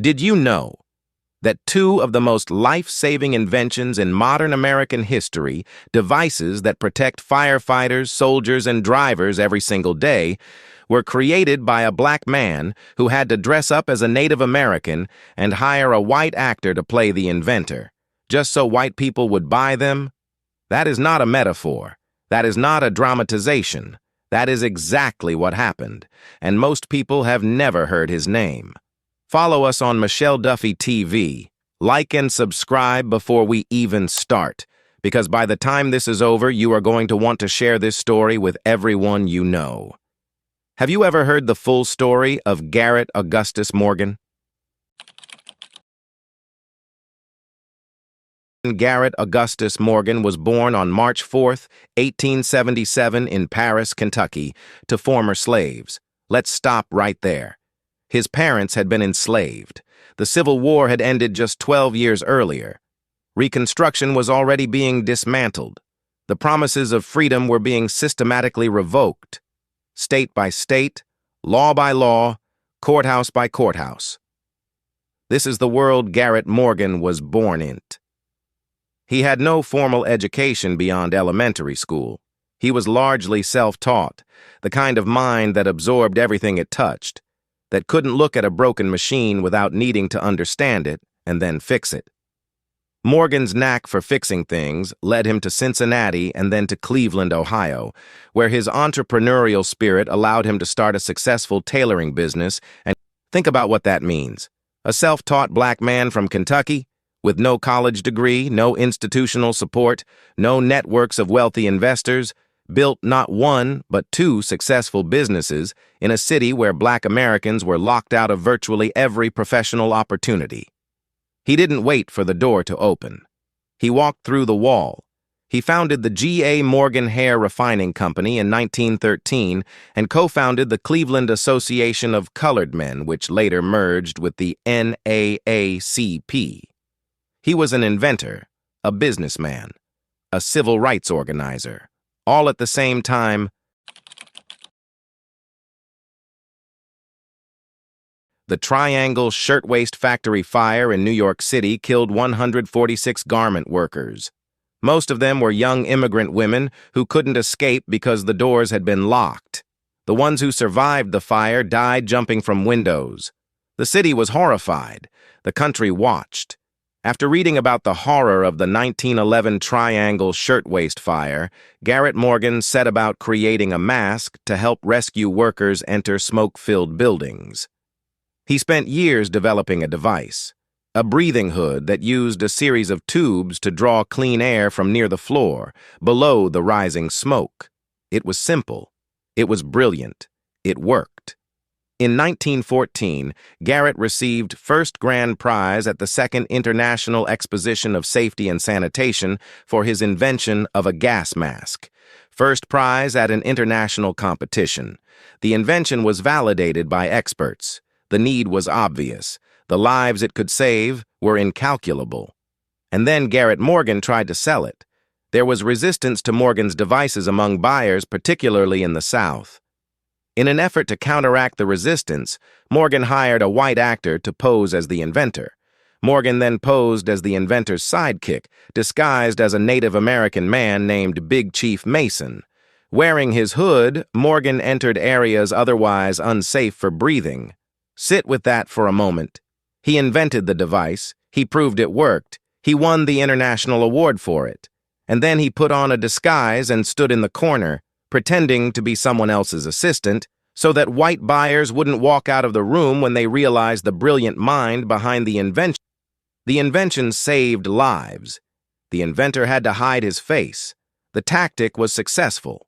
Did you know that two of the most life-saving inventions in modern American history, devices that protect firefighters, soldiers, and drivers every single day, were created by a black man who had to dress up as a Native American and hire a white actor to play the inventor, just so white people would buy them? That is not a metaphor. That is not a dramatization. That is exactly what happened, and most people have never heard his name. Follow us on MichelleDuffieTV. Like and subscribe before we even start, because by the time this is over, you are going to want to share this story with everyone you know. Have you ever heard the full story of Garrett Augustus Morgan? Garrett Augustus Morgan was born on March 4, 1877 in Paris, Kentucky, to former slaves. Let's stop right there. His parents had been enslaved. The Civil War had ended just 12 years earlier. Reconstruction was already being dismantled. The promises of freedom were being systematically revoked, state by state, law by law, courthouse by courthouse. This is the world Garrett Morgan was born in. He had no formal education beyond elementary school. He was largely self-taught, the kind of mind that absorbed everything it touched, that couldn't look at a broken machine without needing to understand it and then fix it. Morgan's knack for fixing things led him to Cincinnati and then to Cleveland, Ohio, where his entrepreneurial spirit allowed him to start a successful tailoring business. And think about what that means. A self-taught black man from Kentucky, with no college degree, no institutional support, no networks of wealthy investors, built not one, but two successful businesses in a city where black Americans were locked out of virtually every professional opportunity. He didn't wait for the door to open. He walked through the wall. He founded the G.A. Morgan Hair Refining Company in 1913 and co-founded the Cleveland Association of Colored Men, which later merged with the NAACP. He was an inventor, a businessman, a civil rights organizer, all at the same time. The Triangle Shirtwaist Factory fire in New York City killed 146 garment workers. Most of them were young immigrant women who couldn't escape because the doors had been locked. The ones who survived the fire died jumping from windows. The city was horrified. The country watched. After reading about the horror of the 1911 Triangle Shirtwaist Fire, Garrett Morgan set about creating a mask to help rescue workers enter smoke-filled buildings. He spent years developing a device, a breathing hood that used a series of tubes to draw clean air from near the floor, below the rising smoke. It was simple. It was brilliant. It worked. In 1914, Garrett received first grand prize at the Second International Exposition of Safety and Sanitation for his invention of a gas mask. First prize at an international competition. The invention was validated by experts. The need was obvious. The lives it could save were incalculable. And then Garrett Morgan tried to sell it. There was resistance to Morgan's devices among buyers, particularly in the South. In an effort to counteract the resistance, Morgan hired a white actor to pose as the inventor. Morgan then posed as the inventor's sidekick, disguised as a Native American man named Big Chief Mason. Wearing his hood, Morgan entered areas otherwise unsafe for breathing. Sit with that for a moment. He invented the device. He proved it worked. He won the international award for it. And then he put on a disguise and stood in the corner, pretending to be someone else's assistant, so that white buyers wouldn't walk out of the room when they realized the brilliant mind behind the invention. The invention saved lives. The inventor had to hide his face. The tactic was successful.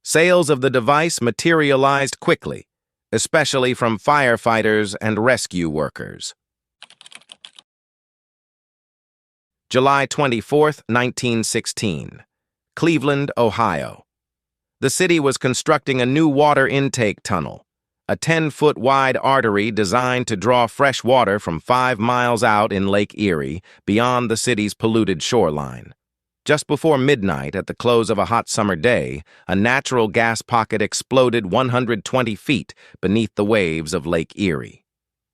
Sales of the device materialized quickly, especially from firefighters and rescue workers. July 24, 1916. Cleveland, Ohio. The city was constructing a new water intake tunnel, a 10-foot wide artery designed to draw fresh water from 5 miles out in Lake Erie, beyond the city's polluted shoreline. Just before midnight, at the close of a hot summer day, a natural gas pocket exploded 120 feet beneath the waves of Lake Erie.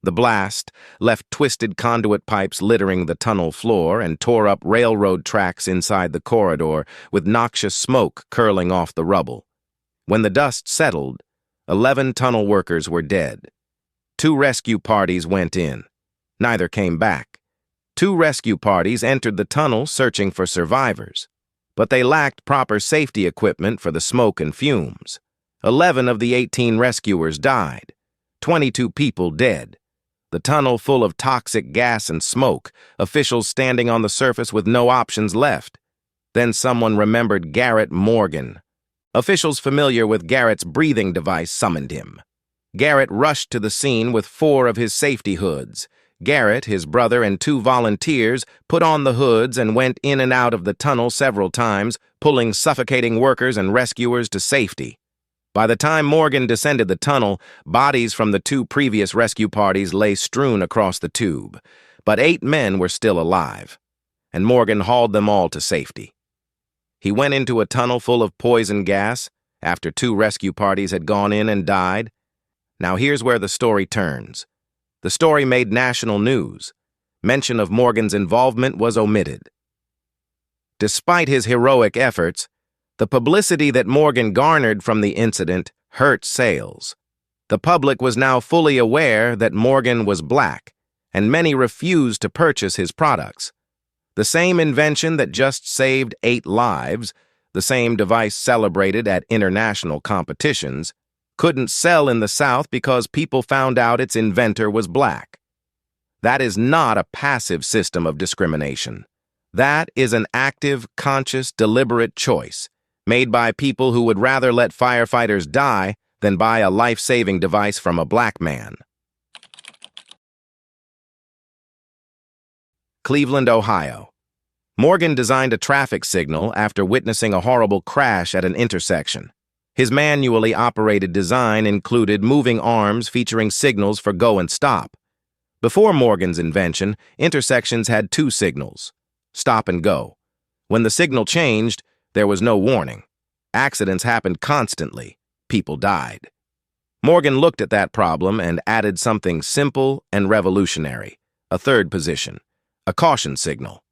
The blast left twisted conduit pipes littering the tunnel floor and tore up railroad tracks inside the corridor, with noxious smoke curling off the rubble. When the dust settled, 11 tunnel workers were dead. 2 rescue parties went in. Neither came back. 2 rescue parties entered the tunnel searching for survivors, but they lacked proper safety equipment for the smoke and fumes. 11 of the 18 rescuers died. 22 people dead. The tunnel full of toxic gas and smoke, officials standing on the surface with no options left. Then someone remembered Garrett Morgan. Officials familiar with Garrett's breathing device summoned him. Garrett rushed to the scene with 4 of his safety hoods. Garrett, his brother, and 2 volunteers put on the hoods and went in and out of the tunnel several times, pulling suffocating workers and rescuers to safety. By the time Morgan descended the tunnel, bodies from the 2 previous rescue parties lay strewn across the tube, but 8 men were still alive, and Morgan hauled them all to safety. He went into a tunnel full of poison gas after 2 rescue parties had gone in and died. Now here's where the story turns. The story made national news. Mention of Morgan's involvement was omitted. Despite his heroic efforts, the publicity that Morgan garnered from the incident hurt sales. The public was now fully aware that Morgan was black, and many refused to purchase his products. The same invention that just saved 8 lives, the same device celebrated at international competitions, couldn't sell in the South because people found out its inventor was black. That is not a passive system of discrimination. That is an active, conscious, deliberate choice made by people who would rather let firefighters die than buy a life-saving device from a black man. Cleveland, Ohio. Morgan designed a traffic signal after witnessing a horrible crash at an intersection. His manually operated design included moving arms featuring signals for go and stop. Before Morgan's invention, intersections had 2 signals, stop and go. When the signal changed, there was no warning. Accidents happened constantly. People died. Morgan looked at that problem and added something simple and revolutionary, a 3rd position, a caution signal,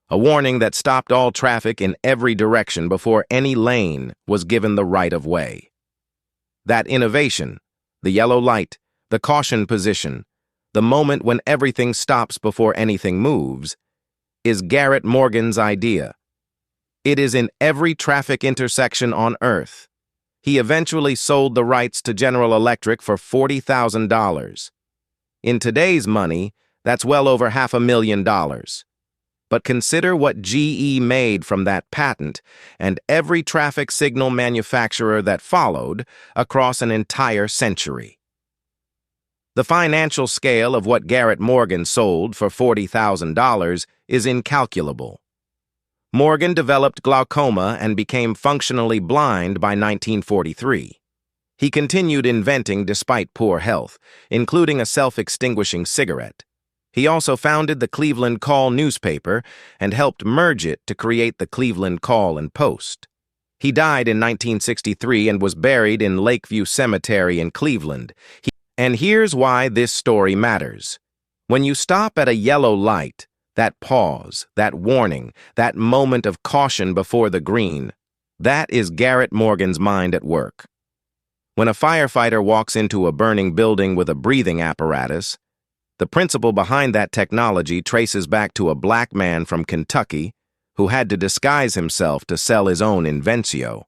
a warning that stopped all traffic in every direction before any lane was given the right of way. That innovation, the yellow light, the caution position, the moment when everything stops before anything moves, is Garrett Morgan's idea. It is in every traffic intersection on Earth. He eventually sold the rights to General Electric for $40,000. In today's money, that's well over $500,000. But consider what GE made from that patent and every traffic signal manufacturer that followed across an entire century. The financial scale of what Garrett Morgan sold for $40,000 is incalculable. Morgan developed glaucoma and became functionally blind by 1943. He continued inventing despite poor health, including a self-extinguishing cigarette. He also founded the Cleveland Call newspaper and helped merge it to create the Cleveland Call and Post. He died in 1963 and was buried in Lakeview Cemetery in Cleveland. And here's why this story matters. When you stop at a yellow light, that pause, that warning, that moment of caution before the green, that is Garrett Morgan's mind at work. When a firefighter walks into a burning building with a breathing apparatus, the principle behind that technology traces back to a black man from Kentucky who had to disguise himself to sell his own invencio.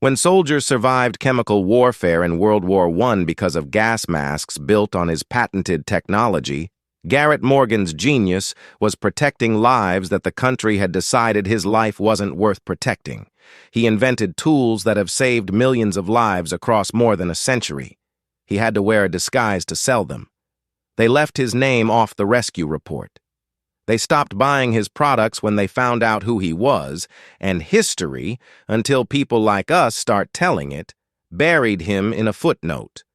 When soldiers survived chemical warfare in World War I because of gas masks built on his patented technology, Garrett Morgan's genius was protecting lives that the country had decided his life wasn't worth protecting. He invented tools that have saved millions of lives across more than a century. He had to wear a disguise to sell them. They left his name off the rescue report. They stopped buying his products when they found out who he was, and history, until people like us start telling it, buried him in a footnote.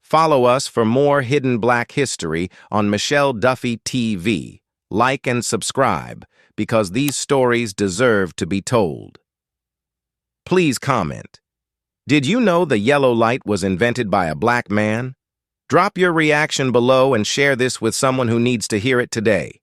Follow us for more hidden black history on MichelleDuffieTV. Like and subscribe, because these stories deserve to be told. Please comment. Did you know the yellow light was invented by a black man? Drop your reaction below and share this with someone who needs to hear it today.